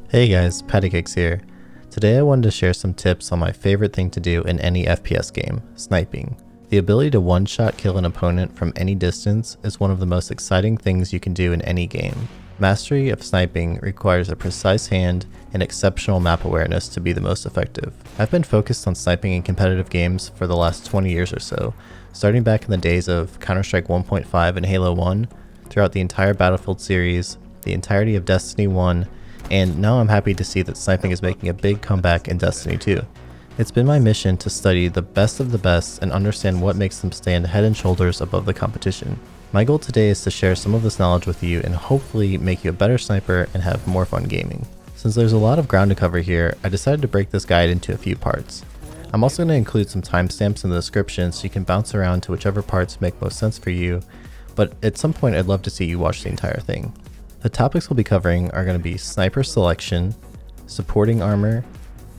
Hey guys, Pattykicks here. Today I wanted to share some tips on my favorite thing to do in any FPS game, sniping. The ability to one-shot kill an opponent from any distance is one of the most exciting things you can do in any game. Mastery of sniping requires a precise hand and exceptional map awareness to be the most effective. I've been focused on sniping in competitive games for the last 20 years or so, starting back in the days of Counter-Strike 1.5 and Halo 1, throughout the entire Battlefield series, the entirety of Destiny 1, and now I'm happy to see that sniping is making a big comeback in Destiny 2. It's been my mission to study the best of the best and understand what makes them stand head and shoulders above the competition. My goal today is to share some of this knowledge with you and hopefully make you a better sniper and have more fun gaming. Since there's a lot of ground to cover here, I decided to break this guide into a few parts. I'm also going to include some timestamps in the description so you can bounce around to whichever parts make most sense for you, but at some point I'd love to see you watch the entire thing. The topics we'll be covering are going to be sniper selection, supporting armor,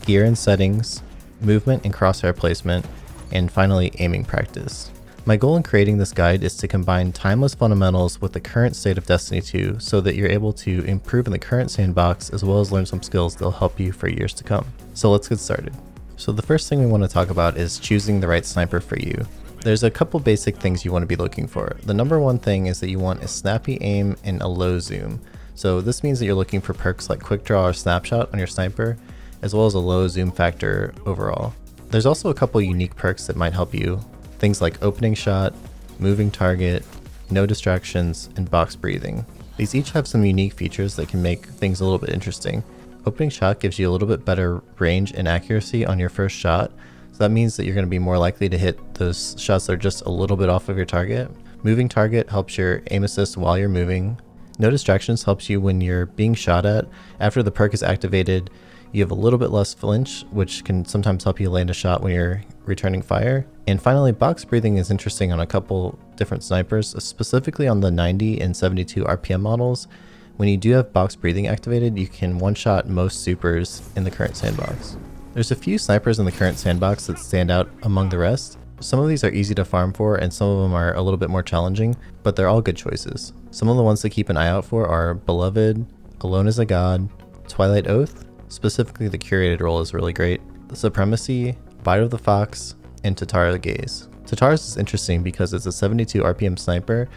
gear and settings, movement and crosshair placement, and finally aiming practice. My goal in creating this guide is to combine timeless fundamentals with the current state of Destiny 2 so that you're able to improve in the current sandbox as well as learn some skills that'll help you for years to come. So let's get started. So the first thing we want to talk about is choosing the right sniper for you. There's a couple basic things you want to be looking for. The number one thing is that you want a snappy aim and a low zoom. So this means that you're looking for perks like quick draw or snapshot on your sniper, as well as a low zoom factor overall. There's also a couple unique perks that might help you. Things like opening shot, moving target, no distractions, and box breathing. These each have some unique features that can make things a little bit interesting. Opening shot gives you a little bit better range and accuracy on your first shot. So that means that you're going to be more likely to hit those shots that are just a little bit off of your target. Moving target helps your aim assist while you're moving. No distractions helps you when you're being shot at. After the perk is activated, you have a little bit less flinch, which can sometimes help you land a shot when you're returning fire. And finally, box breathing is interesting on a couple different snipers, specifically on the 90 and 72 RPM models. When you do have box breathing activated, you can one-shot most supers in the current sandbox. There's a few snipers in the current sandbox that stand out among the rest. Some of these are easy to farm for and some of them are a little bit more challenging, but they're all good choices. Some of the ones to keep an eye out for are Beloved, Alone as a God, Twilight Oath, specifically the curated role is really great, the Supremacy, Bite of the Fox, and Tatara Gaze. Tatara's is interesting because it's a 72 RPM sniper,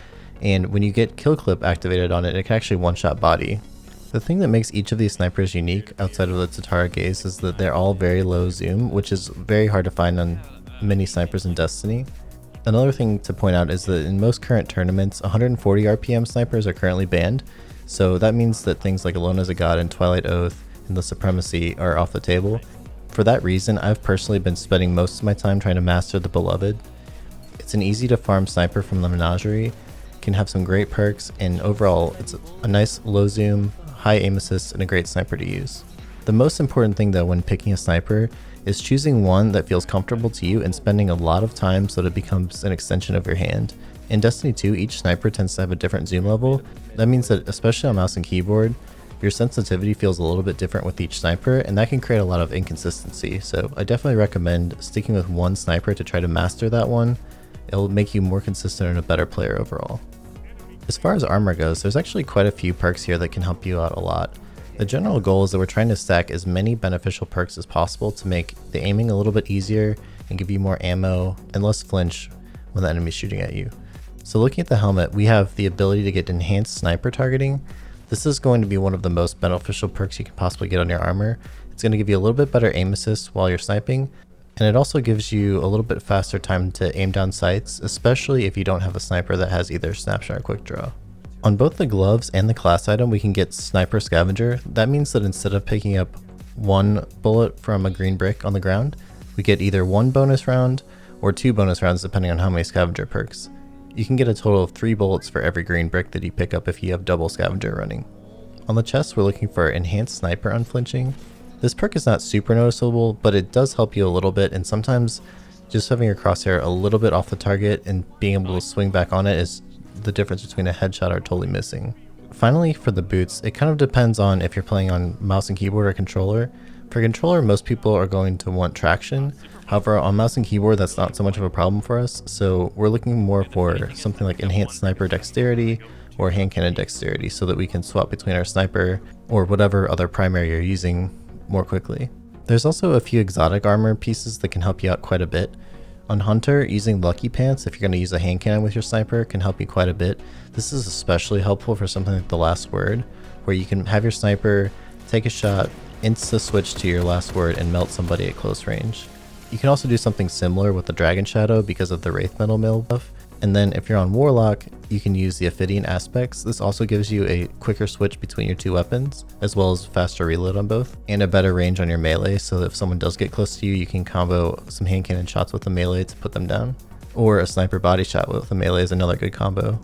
and when you get kill clip activated on it, it can actually one-shot body. The thing that makes each of these snipers unique outside of the Tatara Gaze is that they're all very low zoom, which is very hard to find on many snipers in Destiny. Another thing to point out is that in most current tournaments, 140 RPM snipers are currently banned, so that means that things like Alone as a God and Twilight Oath and the Supremacy are off the table. For that reason, I've personally been spending most of my time trying to master the Beloved. It's an easy to farm sniper from the Menagerie, can have some great perks, and overall it's a nice low zoom, high aim assist, and a great sniper to use. The most important thing though when picking a sniper is choosing one that feels comfortable to you and spending a lot of time so that it becomes an extension of your hand. In Destiny 2, each sniper tends to have a different zoom level. That means that especially on mouse and keyboard, your sensitivity feels a little bit different with each sniper, and that can create a lot of inconsistency. So I definitely recommend sticking with one sniper to try to master that one. It'll make you more consistent and a better player overall. As far as armor goes, there's actually quite a few perks here that can help you out a lot. The general goal is that we're trying to stack as many beneficial perks as possible to make the aiming a little bit easier and give you more ammo and less flinch when the enemy's shooting at you. So looking at the helmet, we have the ability to get enhanced sniper targeting. This is going to be one of the most beneficial perks you can possibly get on your armor. It's going to give you a little bit better aim assist while you're sniping, and it also gives you a little bit faster time to aim down sights, especially if you don't have a sniper that has either snapshot or quick draw. On both the gloves and the class item, we can get Sniper Scavenger. That means that instead of picking up one bullet from a green brick on the ground, we get either one bonus round or two bonus rounds depending on how many scavenger perks. You can get a total of 3 bullets for every green brick that you pick up if you have double scavenger running. On the chest, we're looking for Enhanced Sniper Unflinching. This perk is not super noticeable, but it does help you a little bit, and sometimes just having your crosshair a little bit off the target and being able to swing back on it is the difference between a headshot or totally missing. Finally, for the boots, it kind of depends on if you're playing on mouse and keyboard or controller. For controller, most people are going to want traction. However, on mouse and keyboard, that's not so much of a problem for us, so we're looking more for something like Enhanced Sniper Dexterity or hand cannon dexterity so that we can swap between our sniper or whatever other primary you're using more quickly. There's also a few exotic armor pieces that can help you out quite a bit. On Hunter, using Lucky Pants if you're going to use a hand cannon with your sniper can help you quite a bit. This is especially helpful for something like the Last Word, where you can have your sniper take a shot, insta-switch to your last word, and melt somebody at close range. You can also do something similar with the Dragon Shadow because of the Wraith Metal Mill buff. And then if you're on Warlock, you can use the Ophidian Aspects. This also gives you a quicker switch between your two weapons, as well as faster reload on both, and a better range on your melee, so that if someone does get close to you, you can combo some hand cannon shots with the melee to put them down. Or a sniper body shot with the melee is another good combo.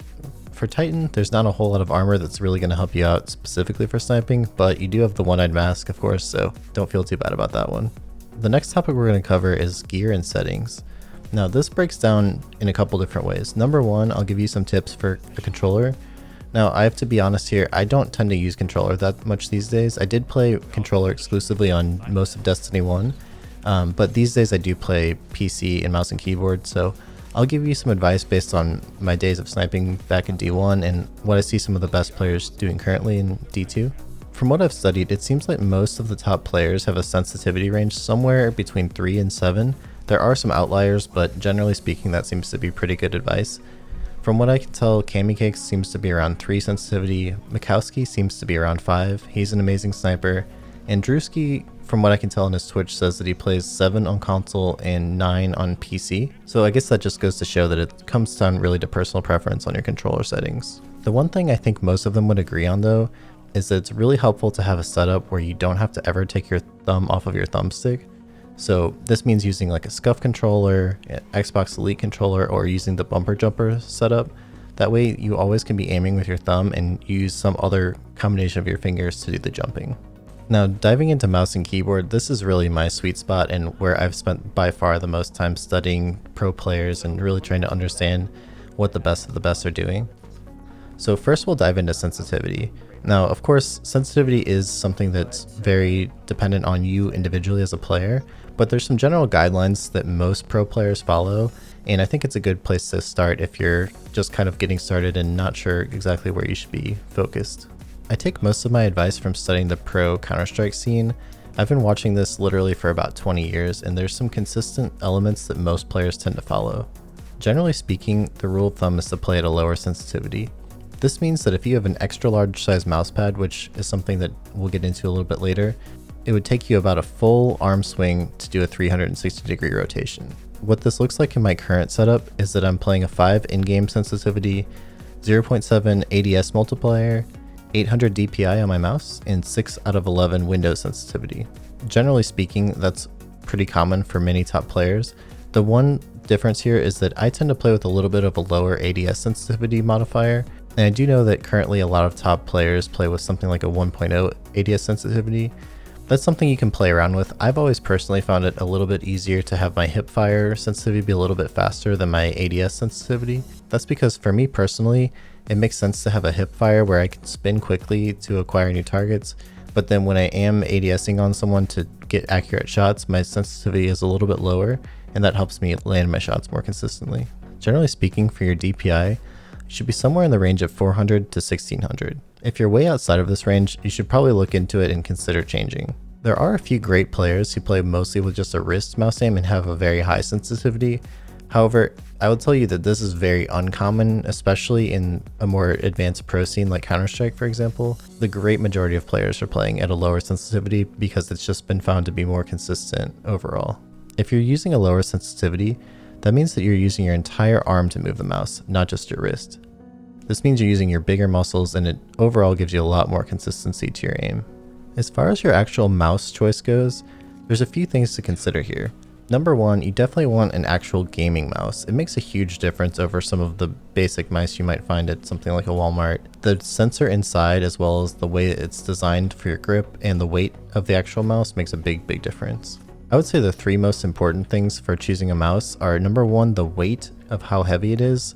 For Titan, there's not a whole lot of armor that's really going to help you out specifically for sniping, but you do have the one-eyed mask, of course, so don't feel too bad about that one. The next topic we're going to cover is gear and settings. Now this breaks down in a couple different ways. Number one, I'll give you some tips for the controller. Now I have to be honest here, I don't tend to use controller that much these days. I did play controller exclusively on most of Destiny 1, but these days I do play PC and mouse and keyboard, so I'll give you some advice based on my days of sniping back in D1 and what I see some of the best players doing currently in D2. From what I've studied, it seems like most of the top players have a sensitivity range somewhere between 3 and 7. There are some outliers, but generally speaking that seems to be pretty good advice. From what I can tell, Kamicakes seems to be around 3 sensitivity, Mikowski seems to be around 5, he's an amazing sniper, and Drewski, from what I can tell on his Twitch, says that he plays 7 on console and 9 on PC. So I guess that just goes to show that it comes down really to personal preference on your controller settings. The one thing I think most of them would agree on though, is that it's really helpful to have a setup where you don't have to ever take your thumb off of your thumbstick. So this means using like a SCUF controller, an Xbox Elite controller, or using the bumper jumper setup. That way you always can be aiming with your thumb and use some other combination of your fingers to do the jumping. Now diving into mouse and keyboard, this is really my sweet spot and where I've spent by far the most time studying pro players and really trying to understand what the best of the best are doing. So first we'll dive into sensitivity. Now of course sensitivity is something that's very dependent on you individually as a player, but there's some general guidelines that most pro players follow, and I think it's a good place to start if you're just kind of getting started and not sure exactly where you should be focused. I take most of my advice from studying the pro Counter-Strike scene. I've been watching this literally for about 20 years, and there's some consistent elements that most players tend to follow. Generally speaking, the rule of thumb is to play at a lower sensitivity. This means that if you have an extra large size mousepad, which is something that we'll get into a little bit later, it would take you about a full arm swing to do a 360-degree rotation. What this looks like in my current setup is that I'm playing a 5 in-game sensitivity, 0.7 ADS multiplier, 800 DPI on my mouse, and 6 out of 11 Windows sensitivity. Generally speaking, that's pretty common for many top players. The one difference here is that I tend to play with a little bit of a lower ADS sensitivity modifier, and I do know that currently a lot of top players play with something like a 1.0 ADS sensitivity. That's something you can play around with. I've always personally found it a little bit easier to have my hipfire sensitivity be a little bit faster than my ADS sensitivity. That's because for me personally, it makes sense to have a hipfire where I can spin quickly to acquire new targets, but then when I am ADSing on someone to get accurate shots, my sensitivity is a little bit lower, and that helps me land my shots more consistently. Generally speaking, for your DPI, you should be somewhere in the range of 400 to 1600. If you're way outside of this range, you should probably look into it and consider changing. There are a few great players who play mostly with just a wrist mouse aim and have a very high sensitivity. However, I would tell you that this is very uncommon, especially in a more advanced pro scene like Counter-Strike, for example. The great majority of players are playing at a lower sensitivity because it's just been found to be more consistent overall. If you're using a lower sensitivity, that means that you're using your entire arm to move the mouse, not just your wrist. This means you're using your bigger muscles, and it overall gives you a lot more consistency to your aim. As far as your actual mouse choice goes, there's a few things to consider here. Number one, you definitely want an actual gaming mouse. It makes a huge difference over some of the basic mice you might find at something like a Walmart. The sensor inside, as well as the way it's designed for your grip and the weight of the actual mouse, makes a big difference. I would say the 3 most important things for choosing a mouse are number 1, the weight of how heavy it is.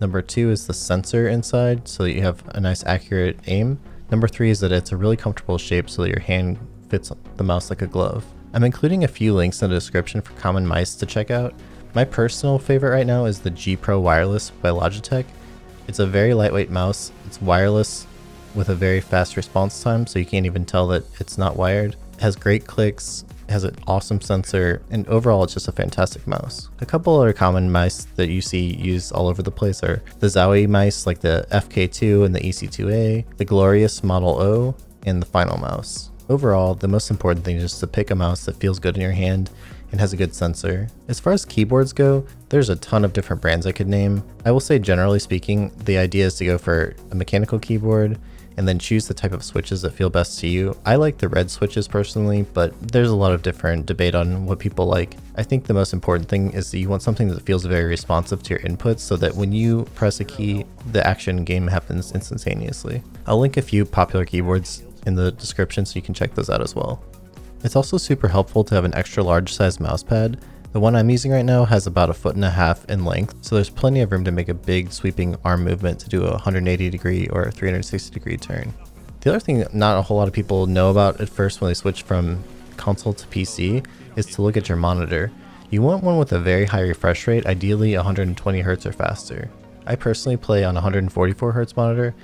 Number 2 is the sensor inside, so that you have a nice accurate aim. Number 3 is that it's a really comfortable shape so that your hand fits the mouse like a glove. I'm including a few links in the description for common mice to check out. My personal favorite right now is the G Pro Wireless by Logitech. It's a very lightweight mouse, it's wireless with a very fast response time, so you can't even tell that it's not wired. It has great clicks, has an awesome sensor, and overall it's just a fantastic mouse. A couple other common mice that you see used all over the place are the Zowie mice like the FK2 and the EC2A, the Glorious Model O, and the Final mouse. Overall, the most important thing is just to pick a mouse that feels good in your hand and has a good sensor. As far as keyboards go, there's a ton of different brands I could name. I will say generally speaking, the idea is to go for a mechanical keyboard and then choose the type of switches that feel best to you. I like the red switches personally, but there's a lot of different debate on what people like. I think the most important thing is that you want something that feels very responsive to your inputs so that when you press a key, the action game happens instantaneously. I'll link a few popular keyboards in the description so you can check those out as well. It's also super helpful to have an extra large size mouse pad. The one I'm using right now has about 1.5 feet in length, so there's plenty of room to make a big sweeping arm movement to do a 180 degree or a 360 degree turn. The other thing not a whole lot of people know about at first when they switch from console to PC is to look at your monitor. You want one with a very high refresh rate, ideally 120 Hz or faster. I personally play on a 144 Hz monitor,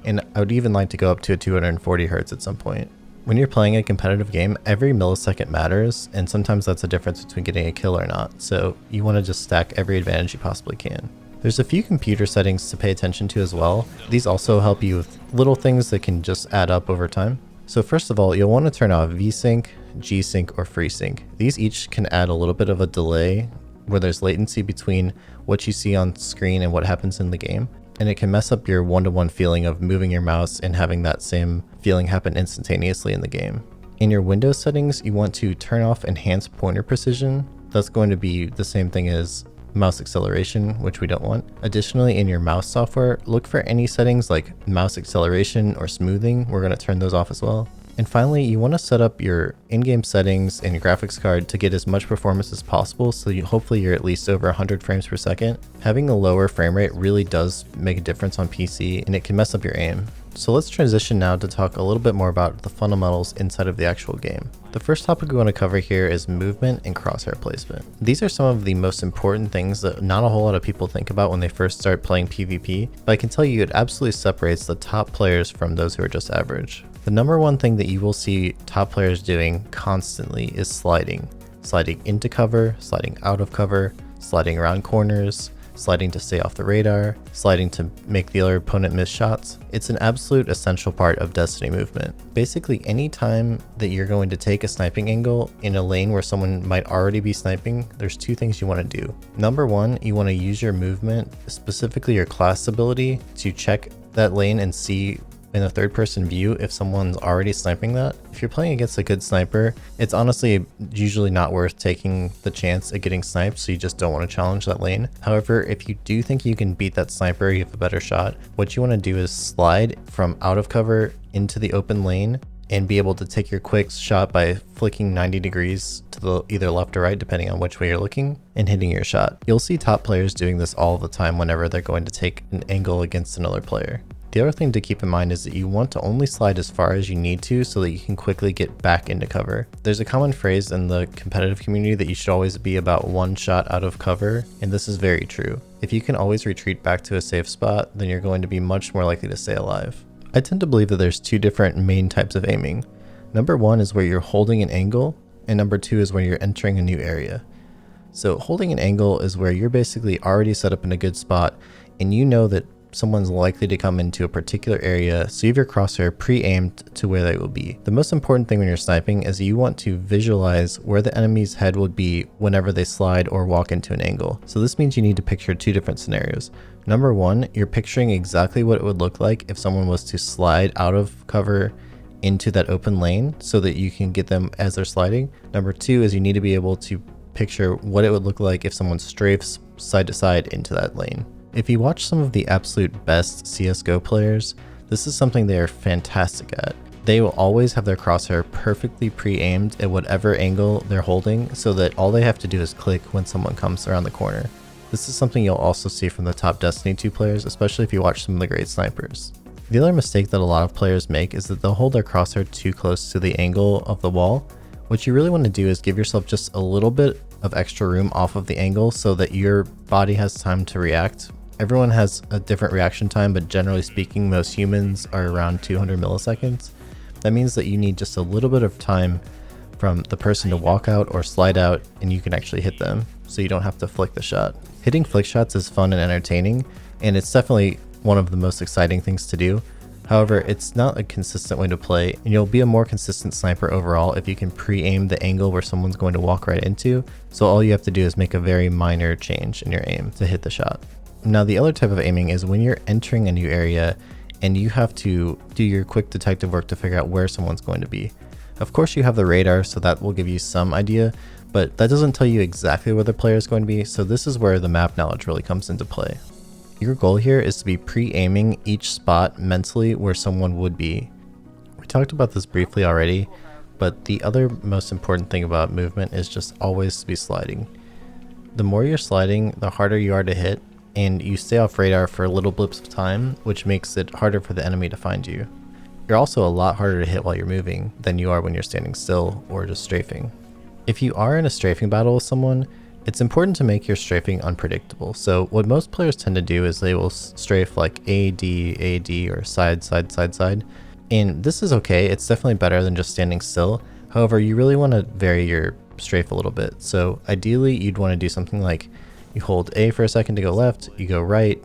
and I would even like to go up to a 240 Hz at some point. When you're playing a competitive game, every millisecond matters, and sometimes that's the difference between getting a kill or not, so you want to just stack every advantage you possibly can. There's a few computer settings to pay attention to as well. These also help you with little things that can just add up over time. So first of all, you'll want to turn off VSync, G-Sync, or FreeSync. These each can add a little bit of a delay where there's latency between what you see on screen and what happens in the game. And it can mess up your one-to-one feeling of moving your mouse and having that same feeling happen instantaneously in the game. In your Windows settings, you want to turn off enhanced pointer precision. That's going to be the same thing as mouse acceleration, which we don't want. Additionally, in your mouse software, look for any settings like mouse acceleration or smoothing. We're going to turn those off as well. And finally, you want to set up your in-game settings and your graphics card to get as much performance as possible, so hopefully you're at least over 100 frames per second. Having a lower frame rate really does make a difference on PC, and it can mess up your aim. So let's transition now to talk a little bit more about the fundamentals inside of the actual game. The first topic we want to cover here is movement and crosshair placement. These are some of the most important things that not a whole lot of people think about when they first start playing PvP, but I can tell you it absolutely separates the top players from those who are just average. The number one thing that you will see top players doing constantly is sliding. Sliding into cover, sliding out of cover, sliding around corners, sliding to stay off the radar, sliding to make the other opponent miss shots. It's an absolute essential part of Destiny movement. Basically, any time that you're going to take a sniping angle in a lane where someone might already be sniping, there's two things you want to do. Number one, you want to use your movement, specifically your class ability, to check that lane and see in a third person view if someone's already sniping that. If you're playing against a good sniper, it's honestly usually not worth taking the chance at getting sniped, so you just don't want to challenge that lane. However, if you do think you can beat that sniper, you have a better shot, what you want to do is slide from out of cover into the open lane and be able to take your quick shot by flicking 90 degrees to the either left or right, depending on which way you're looking, and hitting your shot. You'll see top players doing this all the time whenever they're going to take an angle against another player. The other thing to keep in mind is that you want to only slide as far as you need to so that you can quickly get back into cover. There's a common phrase in the competitive community that you should always be about one shot out of cover, and this is very true. If you can always retreat back to a safe spot, then you're going to be much more likely to stay alive. I tend to believe that there's two different main types of aiming. Number one is where you're holding an angle, and number two is where you're entering a new area. So holding an angle is where you're basically already set up in a good spot, and you know that someone's likely to come into a particular area, so you have your crosshair pre-aimed to where they will be. The most important thing when you're sniping is you want to visualize where the enemy's head would be whenever they slide or walk into an angle. So this means you need to picture two different scenarios. Number one, you're picturing exactly what it would look like if someone was to slide out of cover into that open lane so that you can get them as they're sliding. Number two is you need to be able to picture what it would look like if someone strafes side to side into that lane. If you watch some of the absolute best CSGO players, this is something they are fantastic at. They will always have their crosshair perfectly pre-aimed at whatever angle they're holding, so that all they have to do is click when someone comes around the corner. This is something you'll also see from the top Destiny 2 players, especially if you watch some of the great snipers. The other mistake that a lot of players make is that they'll hold their crosshair too close to the angle of the wall. What you really want to do is give yourself just a little bit of extra room off of the angle so that your body has time to react Everyone has a different reaction time, but generally speaking, most humans are around 200 milliseconds. That means that you need just a little bit of time from the person to walk out or slide out, and you can actually hit them, so you don't have to flick the shot. Hitting flick shots is fun and entertaining, and it's definitely one of the most exciting things to do. However, it's not a consistent way to play, and you'll be a more consistent sniper overall if you can pre-aim the angle where someone's going to walk right into, so all you have to do is make a very minor change in your aim to hit the shot. Now, the other type of aiming is when you're entering a new area and you have to do your quick detective work to figure out where someone's going to be. Of course, you have the radar, so that will give you some idea, but that doesn't tell you exactly where the player is going to be, so this is where the map knowledge really comes into play. Your goal here is to be pre-aiming each spot mentally where someone would be. We talked about this briefly already, but the other most important thing about movement is just always to be sliding. The more you're sliding, the harder you are to hit, and you stay off radar for little blips of time, which makes it harder for the enemy to find you. You're also a lot harder to hit while you're moving than you are when you're standing still or just strafing. If you are in a strafing battle with someone, it's important to make your strafing unpredictable. So what most players tend to do is they will strafe like AD, AD, or side, side, side, side. And this is okay, it's definitely better than just standing still. However, you really want to vary your strafe a little bit. So ideally, you'd want to do something like you hold A for a second to go left, you go right,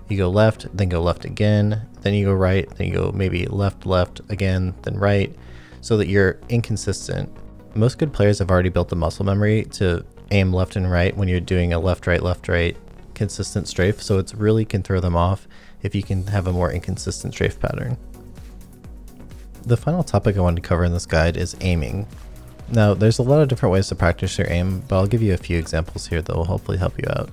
you go left, then go left again, then you go right, then you go maybe left, left again, then right, so that you're inconsistent. Most good players have already built the muscle memory to aim left and right when you're doing a left, right, consistent strafe, so it really can throw them off if you can have a more inconsistent strafe pattern. The final topic I wanted to cover in this guide is aiming. Now, there's a lot of different ways to practice your aim, but I'll give you a few examples here that will hopefully help you out.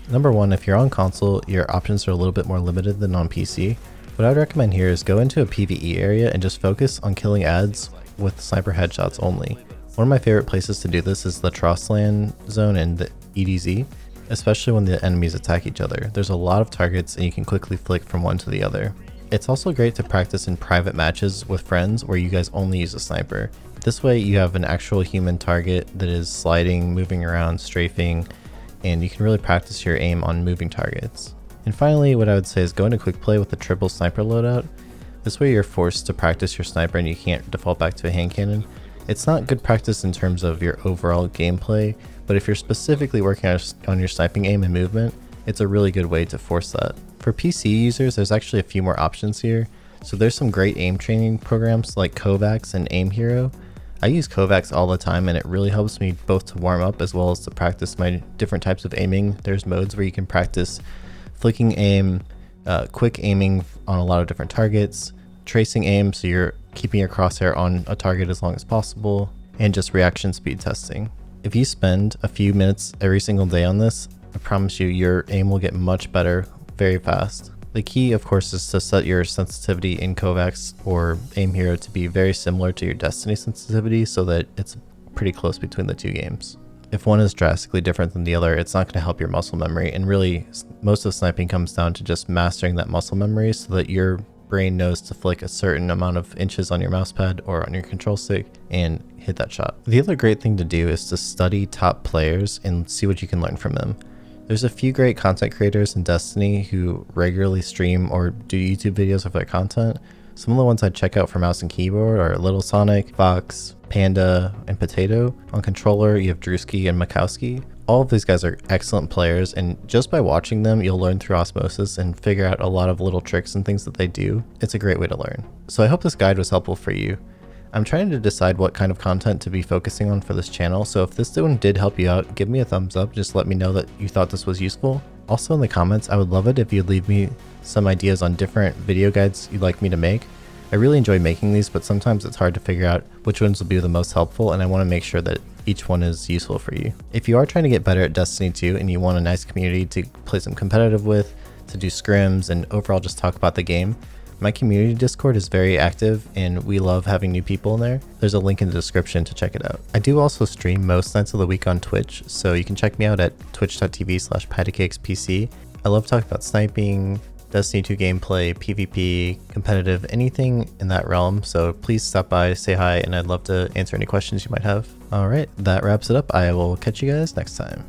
Number one, if you're on console, your options are a little bit more limited than on PC. What I would recommend here is go into a PvE area and just focus on killing ads with sniper headshots only. One of my favorite places to do this is the Crosshair zone in the EDZ, especially when the enemies attack each other. There's a lot of targets and you can quickly flick from one to the other. It's also great to practice in private matches with friends where you guys only use a sniper. This way you have an actual human target that is sliding, moving around, strafing, and you can really practice your aim on moving targets. And finally, what I would say is go into quick play with the triple sniper loadout. This way you're forced to practice your sniper and you can't default back to a hand cannon. It's not good practice in terms of your overall gameplay, but if you're specifically working on your sniping aim and movement, it's a really good way to force that. For PC users, there's actually a few more options here. So there's some great aim training programs like Kovacs and Aim Hero. I use Kovacs all the time and it really helps me both to warm up as well as to practice my different types of aiming. There's modes where you can practice flicking aim, quick aiming on a lot of different targets, tracing aim so you're keeping your crosshair on a target as long as possible, and just reaction speed testing. If you spend a few minutes every single day on this, I promise you your aim will get much better very fast. The key, of course, is to set your sensitivity in Kovacs or Aim Hero to be very similar to your Destiny sensitivity so that it's pretty close between the two games. If one is drastically different than the other, it's not going to help your muscle memory, and really most of sniping comes down to just mastering that muscle memory so that your brain knows to flick a certain amount of inches on your mousepad or on your control stick and hit that shot. The other great thing to do is to study top players and see what you can learn from them. There's a few great content creators in Destiny who regularly stream or do YouTube videos of their content. Some of the ones I check out for mouse and keyboard are Little Sonic, Fox, Panda, and Potato. On controller, you have Drewski and Makowski. All of these guys are excellent players, and just by watching them, you'll learn through osmosis and figure out a lot of little tricks and things that they do. It's a great way to learn. So I hope this guide was helpful for you. I'm trying to decide what kind of content to be focusing on for this channel, so if this one did help you out, give me a thumbs up, just let me know that you thought this was useful. Also in the comments, I would love it if you'd leave me some ideas on different video guides you'd like me to make. I really enjoy making these, but sometimes it's hard to figure out which ones will be the most helpful, and I want to make sure that each one is useful for you. If you are trying to get better at Destiny 2 and you want a nice community to play some competitive with, to do scrims, and overall just talk about the game, my community Discord is very active and we love having new people in there. There's a link in the description to check it out. I do also stream most nights of the week on Twitch, so you can check me out at twitch.tv/pattycakespc. I love talking about sniping, Destiny 2 gameplay, PvP, competitive, anything in that realm, so please stop by, say hi, and I'd love to answer any questions you might have. Alright, that wraps it up. I will catch you guys next time.